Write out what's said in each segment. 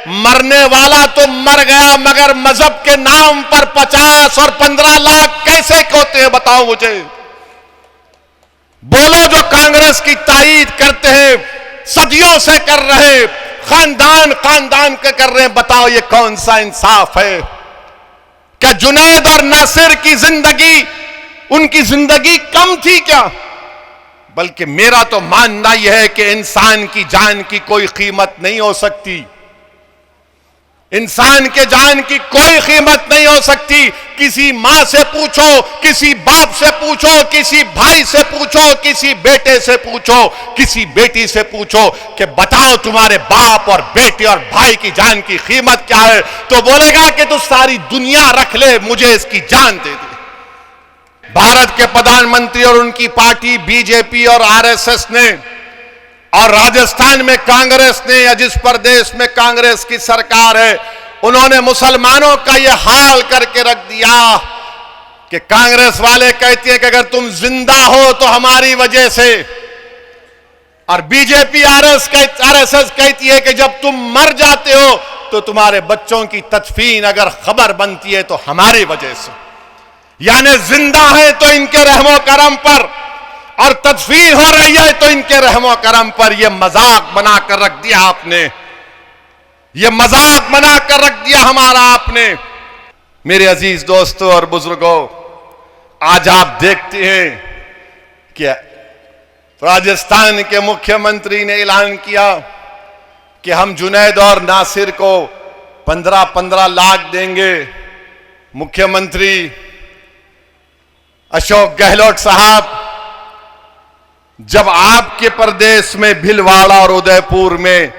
मरने वाला तो मर गया, मगर मजहब के नाम पर 50 और 15 लाख कैसे होते हैं बताओ मुझे। बोलो जो कांग्रेस की तायीद करते हैं, सदियों से कर रहे, खानदान खानदान के कर रहे हैं, बताओ ये कौन सा इंसाफ है। क्या जुनैद और नासिर की जिंदगी, उनकी जिंदगी कम थी क्या? बल्कि मेरा तो मानना यह है कि इंसान की जान की कोई कीमत नहीं हो सकती, इंसान के जान की कोई कीमत नहीं हो सकती। किसी मां से पूछो, किसी बाप से पूछो, किसी भाई से पूछो, किसी बेटे से पूछो, किसी बेटी से पूछो कि बताओ तुम्हारे बाप और बेटे और भाई की जान की कीमत क्या है, तो बोलेगा कि तू सारी दुनिया रख ले, मुझे इसकी जान दे दे। भारत के प्रधानमंत्री और उनकी पार्टी बीजेपी और आरएसएस ने, और राजस्थान में कांग्रेस ने, या जिस प्रदेश में कांग्रेस की सरकार है, उन्होंने मुसलमानों का यह हाल करके रख दिया कि कांग्रेस वाले कहते हैं कि अगर तुम जिंदा हो तो हमारी वजह से, और बीजेपी आरएसएस कहती है कि जब तुम मर जाते हो तो तुम्हारे बच्चों की तदफीन अगर खबर बनती है तो हमारी वजह से। यानी जिंदा है तो इनके रहमो करम पर, और तदफीन हो रही है तो इनके रहमो करम पर। यह मजाक बनाकर रख दिया आपने, यह मजाक बनाकर रख दिया हमारा आपने। मेरे अजीज दोस्तों और बुजुर्गों, आज आप देखते हैं कि राजस्थान के मुख्यमंत्री ने ऐलान किया कि हम जुनैद और नासिर को 15-15 लाख देंगे। मुख्यमंत्री अशोक गहलोत साहब, जब आपके प्रदेश में भिलवाड़ा और उदयपुर में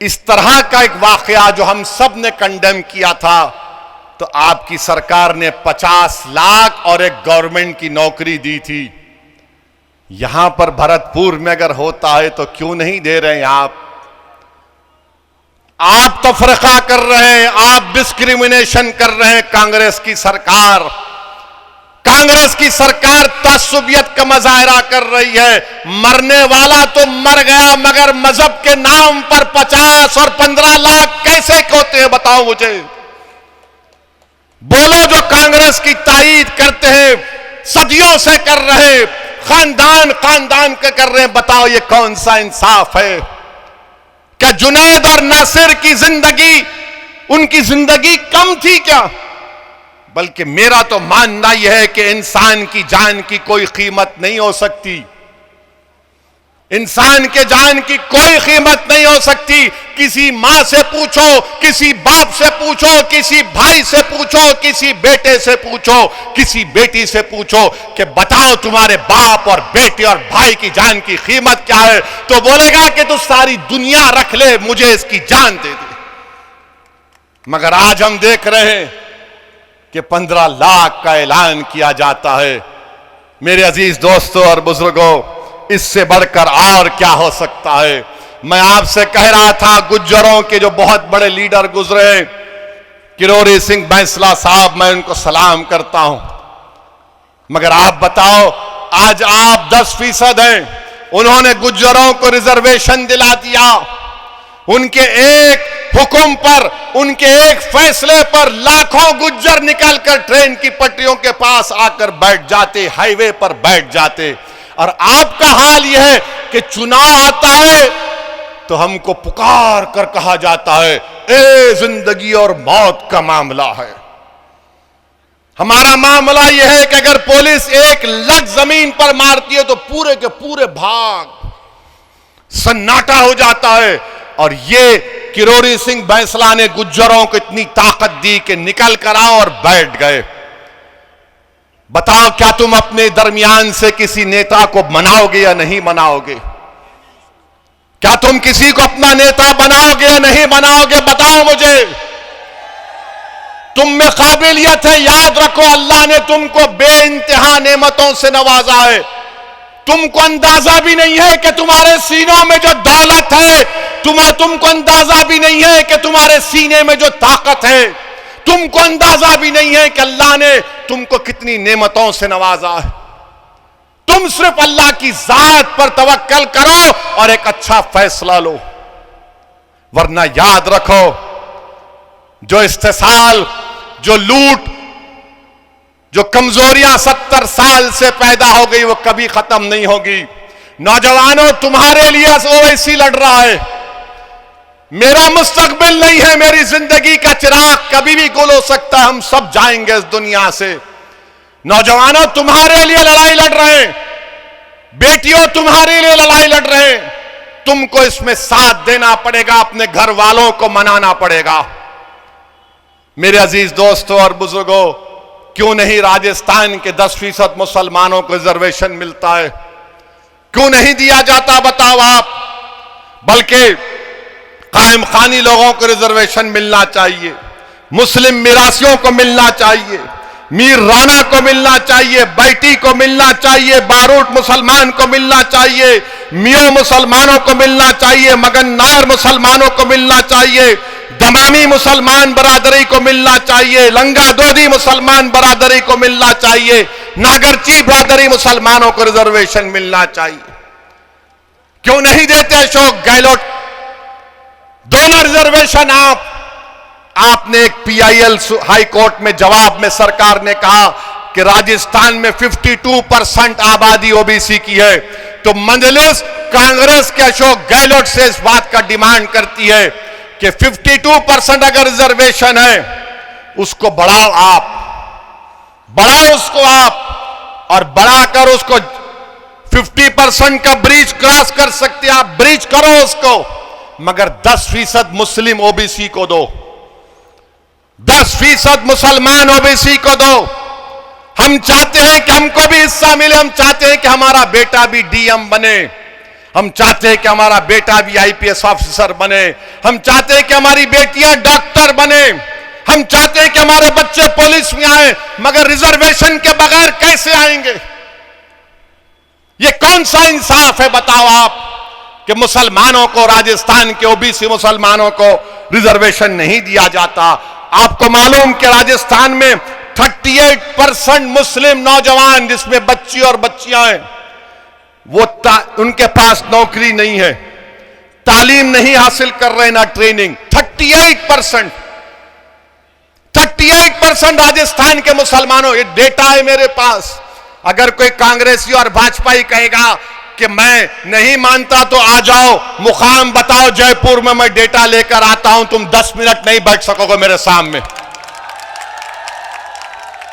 इस तरह का एक वाकया जो हम सब ने कंडेम किया था, तो आपकी सरकार ने 50 लाख और एक गवर्नमेंट की नौकरी दी थी। यहां पर भरतपुर में अगर होता है तो क्यों नहीं दे रहे हैं आप? आप तफरका कर रहे हैं, आप डिस्क्रिमिनेशन कर रहे हैं। कांग्रेस की सरकार तासुबियत का मुजाहरा कर रही है। मरने वाला तो मर गया, मगर मजहब के नाम पर 50 और 15 लाख कैसे होते हैं बताओ मुझे। बोलो जो कांग्रेस की तायीद करते हैं, सदियों से कर रहे, खानदान खानदान के कर रहे हैं, बताओ ये कौन सा इंसाफ है। क्या जुनैद और नासिर की जिंदगी, उनकी जिंदगी कम थी क्या? बल्कि मेरा तो मानना यह है कि इंसान की जान की कोई कीमत नहीं हो सकती, इंसान के जान की कोई कीमत नहीं हो सकती। किसी मां से पूछो, किसी बाप से पूछो, किसी भाई से पूछो, किसी बेटे से पूछो, किसी बेटी से पूछो कि बताओ तुम्हारे बाप और बेटे और भाई की जान की कीमत क्या है, तो बोलेगा कि तू सारी दुनिया रख ले, मुझे इसकी जान दे दे। मगर आज हम देख रहे हैं कि 15 लाख का ऐलान किया जाता है। मेरे अजीज दोस्तों और बुजुर्गों, इससे बढ़कर और क्या हो सकता है। मैं आपसे कह रहा था, गुज्जरों के जो बहुत बड़े लीडर गुजरे, किरोड़ी सिंह बैंसला साहब, मैं उनको सलाम करता हूं, मगर आप बताओ, आज आप 10% हैं। उन्होंने गुज्जरों को रिजर्वेशन दिला दिया। उनके एक हुक्म पर, उनके एक फैसले पर लाखों गुज्जर निकलकर ट्रेन की पटरियों के पास आकर बैठ जाते, हाईवे पर बैठ जाते। और आपका हाल यह है कि चुनाव आता है तो हमको पुकार कर कहा जाता है, ए जिंदगी और मौत का मामला है। हमारा मामला यह है कि अगर पुलिस एक लग जमीन पर मारती है तो पूरे के पूरे भाग, सन्नाटा हो जाता है। और ये किरोड़ी सिंह बैंसला ने गुज्जरों को इतनी ताकत दी कि निकल कर आओ और बैठ गए। बताओ, क्या तुम अपने दरमियान से किसी नेता को मनाओगे या नहीं मनाओगे? क्या तुम किसी को अपना नेता बनाओगे या नहीं बनाओगे? बताओ मुझे। तुम में काबिलियत है, याद रखो, अल्लाह ने तुमको बेइंतहा नेमतों से नवाजा है। तुमको अंदाजा भी नहीं है कि तुम्हारे सीनों में जो दौलत है, तुमको अंदाजा भी नहीं है कि तुम्हारे सीने में जो ताकत है, तुमको अंदाजा भी नहीं है कि अल्लाह ने तुमको कितनी नेमतों से नवाजा है। तुम सिर्फ अल्लाह की जात पर तवक्कल करो और एक अच्छा फैसला लो। वरना याद रखो, जो इस्तेसाल, जो लूट, जो कमजोरियां 70 साल से पैदा हो गई, वो कभी खत्म नहीं होगी। नौजवानों, तुम्हारे लिए ओवैसी लड़ रहा है। मेरा मुस्तकबिल नहीं है, मेरी जिंदगी का चिराग कभी भी गुल हो सकता है, हम सब जाएंगे इस दुनिया से। नौजवानों, तुम्हारे लिए लड़ाई लड़ रहे हैं, बेटियों तुम्हारे लिए लड़ाई लड़ रहे हैं। तुमको इसमें साथ देना पड़ेगा, अपने घर वालों को मनाना पड़ेगा। मेरे अजीज दोस्तों और बुजुर्गों, क्यों नहीं राजस्थान के 10% मुसलमानों को रिजर्वेशन मिलता है? क्यों नहीं दिया जाता बताओ आप? बल्कि कायम खानी लोगों को रिजर्वेशन मिलना चाहिए, मुस्लिम मिरासियों को मिलना चाहिए, मीर राना को मिलना चाहिए, बैटी को मिलना चाहिए, बारूट मुसलमान को मिलना चाहिए, मियों मुसलमानों को मिलना चाहिए, मगन नायर मुसलमानों को मिलना चाहिए, दमामी मुसलमान बरादरी को मिलना चाहिए, लंगा दोदी मुसलमान बरादरी को मिलना चाहिए, नागरची बरादरी मुसलमानों को रिजर्वेशन मिलना चाहिए। क्यों नहीं देते अशोक गहलोत दोनों रिजर्वेशन? आपने एक पीआईएल हाई कोर्ट में जवाब में सरकार ने कहा कि राजस्थान में 52% आबादी ओबीसी की है, तो मजलिस कांग्रेस के अशोक गहलोत से इस बात का डिमांड करती है कि 52% अगर रिजर्वेशन है, उसको बढ़ाओ, आप बढ़ाओ उसको आप, और बढ़ाकर उसको 50% का ब्रिज क्रॉस कर सकते हैं आप, ब्रिज करो उसको, मगर 10% मुस्लिम ओबीसी को दो, 10% मुसलमान ओबीसी को दो। हम चाहते हैं कि हमको भी हिस्सा मिले, हम चाहते हैं कि हमारा बेटा भी डीएम बने, हम चाहते हैं कि हमारा बेटा भी आईपीएस ऑफिसर बने, हम चाहते हैं कि हमारी बेटियां डॉक्टर बने, हम चाहते हैं कि हमारे बच्चे पुलिस में आए, मगर रिजर्वेशन के बगैर कैसे आएंगे? ये कौन सा इंसाफ है बताओ आप कि मुसलमानों को, राजस्थान के ओबीसी मुसलमानों को रिजर्वेशन नहीं दिया जाता? आपको मालूम कि राजस्थान में 38% मुस्लिम नौजवान, जिसमें बच्ची और बच्चियां हैं, वो उनके पास नौकरी नहीं है, तालीम नहीं हासिल कर रहे, ना ट्रेनिंग। 38% राजस्थान के मुसलमानों, ये डेटा है मेरे पास। अगर कोई कांग्रेसी और भाजपाई कहेगा कि मैं नहीं मानता तो आ जाओ, मुकाम बताओ जयपुर में, मैं डेटा लेकर आता हूं, तुम 10 मिनट नहीं बैठ सकोगे मेरे सामने।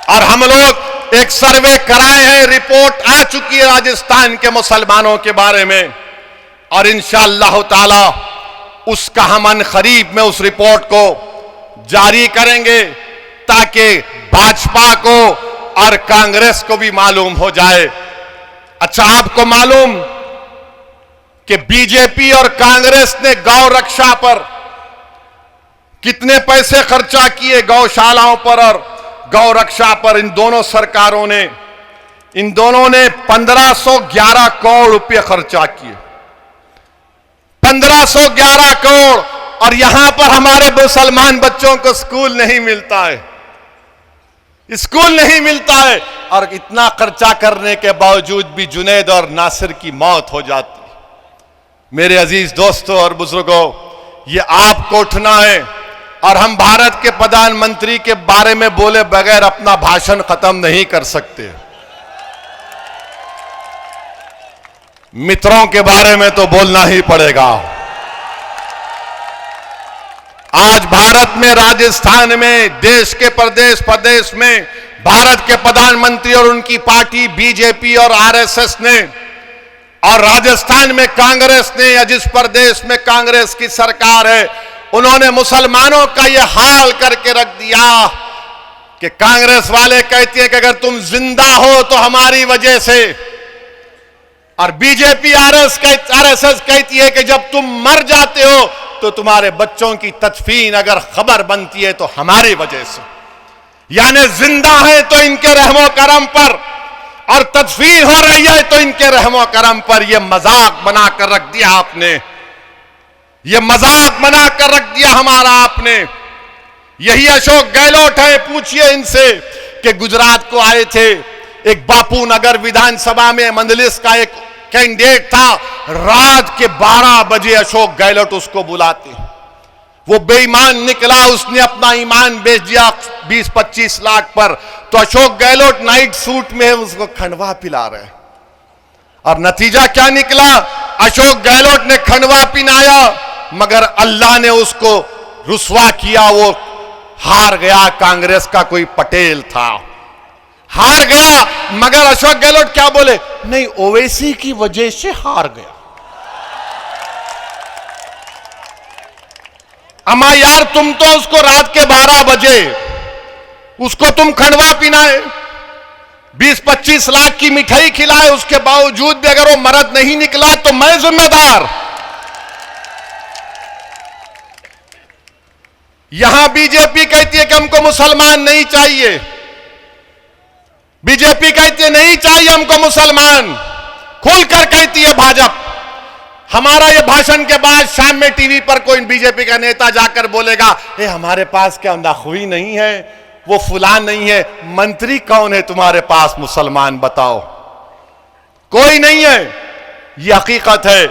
और हम लोग एक सर्वे कराए हैं, रिपोर्ट आ चुकी है राजस्थान के मुसलमानों के बारे में, और इंशाअल्लाह ताला उसका हम अनकरीब में उस रिपोर्ट को जारी करेंगे, ताकि भाजपा को और कांग्रेस को भी मालूम हो जाए। अच्छा, आपको मालूम कि बीजेपी और कांग्रेस ने गौ रक्षा पर कितने पैसे खर्चा किए, गौशालाओं पर और गौ रक्षा पर? इन दोनों सरकारों ने, इन दोनों ने 1511 करोड़ रुपए खर्चा किए, 1511 करोड़। और यहां पर हमारे मुसलमान बच्चों को स्कूल नहीं मिलता है, स्कूल नहीं मिलता है, और इतना खर्चा करने के बावजूद भी जुनैद और नासिर की मौत हो जाती। मेरे अजीज दोस्तों और बुजुर्गों, ये आपको उठना है, और हम भारत के प्रधानमंत्री के बारे में बोले बगैर अपना भाषण खत्म नहीं कर सकते। मित्रों के बारे में तो बोलना ही पड़ेगा। आज भारत में, राजस्थान में, देश के प्रदेश में भारत के प्रधानमंत्री और उनकी पार्टी बीजेपी और आरएसएस ने, और राजस्थान में कांग्रेस ने, या जिस प्रदेश में कांग्रेस की सरकार है, उन्होंने मुसलमानों का यह हाल करके रख दिया कि कांग्रेस वाले कहते हैं कि अगर तुम जिंदा हो तो हमारी वजह से, और बीजेपी आरएसएस कहती है कि जब तुम मर जाते हो तो तुम्हारे बच्चों की तदफीन अगर खबर बनती है तो हमारी वजह से। यानी जिंदा है तो इनके रहमो करम पर, और तदफीन हो रही है तो इनके रहमो करम पर। यह मजाक बनाकर रख दिया आपने, यह मजाक बनाकर रख दिया हमारा आपने। यही अशोक गहलोत है, पूछिए इनसे कि गुजरात को आए थे, एक बापू नगर विधानसभा में मंदलिस का एक कैंडिडेट था, रात के 12 बजे अशोक गहलोत उसको बुलाते, वो बेईमान निकला, उसने अपना ईमान बेच दिया 20-25 लाख पर। तो अशोक गहलोत नाइट सूट में उसको खंडवा पिला रहे हैं। और नतीजा क्या निकला? अशोक गहलोत ने खंडवा पिलाया, मगर अल्लाह ने उसको रुसवा किया। वो हार गया। कांग्रेस का कोई पटेल था, हार गया। मगर अशोक गहलोत क्या बोले? नहीं, ओवैसी की वजह से हार गया। अम्मा यार, तुम तो उसको रात के 12 बजे उसको तुम खंडवा पिलाए, 20-25 लाख की मिठाई खिलाए, उसके बावजूद भी अगर वो मर्द नहीं निकला तो मैं जिम्मेदार। यहां बीजेपी कहती है कि हमको मुसलमान नहीं चाहिए, बीजेपी कहती है नहीं चाहिए हमको मुसलमान, खुलकर कहती है भाजपा। हमारा ये भाषण के बाद शाम में टीवी पर कोई बीजेपी का नेता जाकर बोलेगा, हमारे पास क्या नखवी नहीं है, वो फुलान नहीं है। मंत्री कौन है तुम्हारे पास मुसलमान? बताओ, कोई नहीं है। ये हकीकत है।